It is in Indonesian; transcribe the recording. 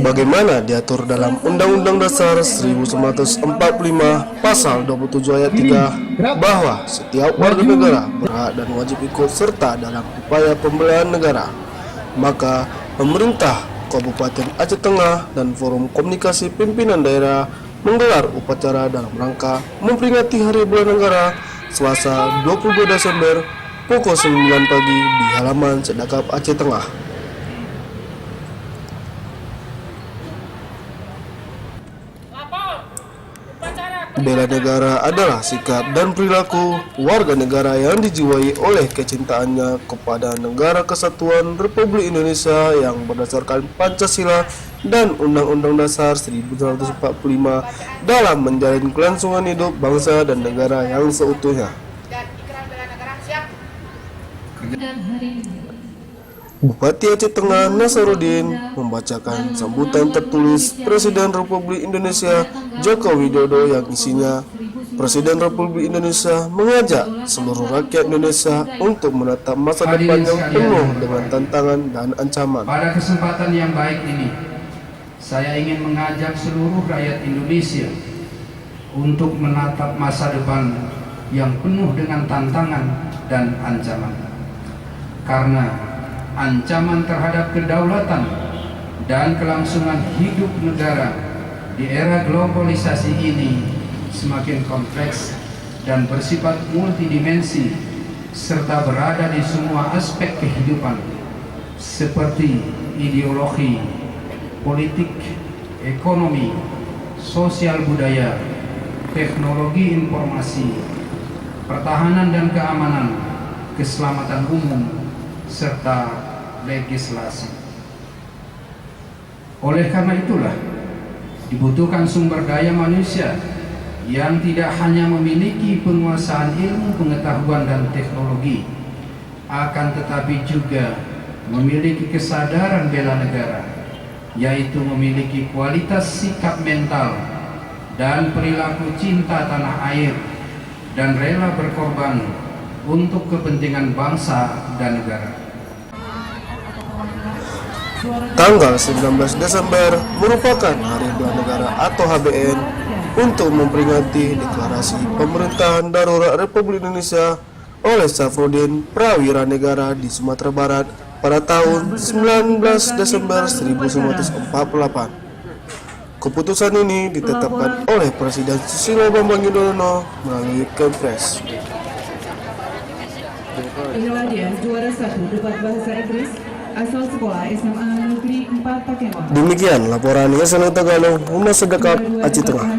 sebagaimana diatur dalam Undang-Undang Dasar 1945 Pasal 27 Ayat 3 bahwa setiap warga negara berhak dan wajib ikut serta dalam upaya pembelahan negara. Maka pemerintah Kabupaten Aceh Tengah dan Forum Komunikasi Pimpinan Daerah menggelar upacara dalam rangka memperingati Hari Bela Negara Selasa 22 Desember pukul 9 pagi di halaman Sedekap Aceh Tengah. Bela negara adalah sikap dan perilaku warga negara yang dijiwai oleh kecintaannya kepada Negara Kesatuan Republik Indonesia yang berdasarkan Pancasila dan Undang-Undang Dasar 1945 dalam menjalin kelangsungan hidup bangsa dan negara yang seutuhnya. Bupati Aceh Tengah Nasaruddin membacakan sambutan tertulis Presiden Republik Indonesia Joko Widodo yang isinya Presiden Republik Indonesia mengajak seluruh rakyat Indonesia untuk menatap masa depan yang penuh dengan tantangan dan ancaman. Pada kesempatan yang baik ini, saya ingin mengajak seluruh rakyat Indonesia untuk menatap masa depan yang penuh dengan tantangan dan ancaman. Karena ancaman terhadap kedaulatan dan kelangsungan hidup negara di era globalisasi ini semakin kompleks dan bersifat multidimensi serta berada di semua aspek kehidupan seperti ideologi, politik, ekonomi, sosial budaya, teknologi informasi, pertahanan dan keamanan, keselamatan umum, serta legislasi. Oleh karena itulah dibutuhkan sumber daya manusia yang tidak hanya memiliki penguasaan ilmu pengetahuan dan teknologi, akan tetapi juga memiliki kesadaran bela negara, yaitu memiliki kualitas sikap mental dan perilaku cinta tanah air dan rela berkorban untuk kepentingan bangsa dan negara. Tanggal 19 Desember merupakan Hari Bela Negara atau HBN untuk memperingati deklarasi pemerintahan darurat Republik Indonesia oleh Safruddin Prawira Negara di Sumatera Barat pada tahun 19 Desember 1948. Keputusan ini ditetapkan oleh Presiden Susilo Bambang Yudhoyono melalui Kepres. Inilah dia juara 1 debat bahasa Inggris asal sekolah SMA Negeri 4 Takema. Demikian laporan Yayasan Tagalog Humas Sedekap Aceh Tengah.